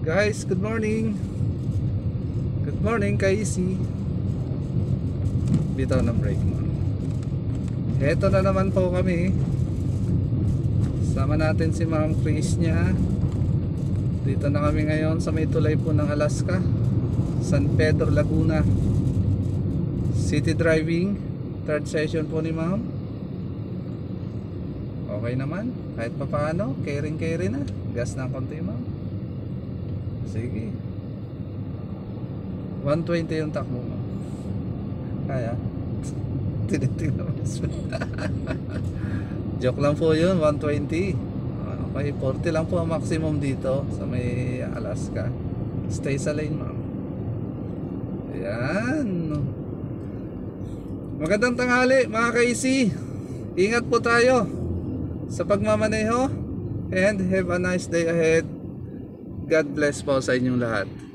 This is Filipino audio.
Guys, good morning. Good morning, Kaisi. Bitaw ng break mo. Eto na naman po kami. Sama natin si Ma'am Chris niya. Dito na kami ngayon sa may tulay po ng Alaska, San Pedro, Laguna. City driving, third session po ni Ma'am. Okay naman, kahit pa paano, caring na. Gas na konti, Ma'am. Sige. 120 yung takbo mo. Kaya tinitingnan mo. Joke lang po yun, 120. Okay, 40 lang po ang maximum dito sa may Alaska. Stay sa lane, Ma'am. Ayan. Magandang tanghali mga kaisi. Ingat po tayo sa pagmamaneho and have a nice day ahead. God bless po sa inyong lahat.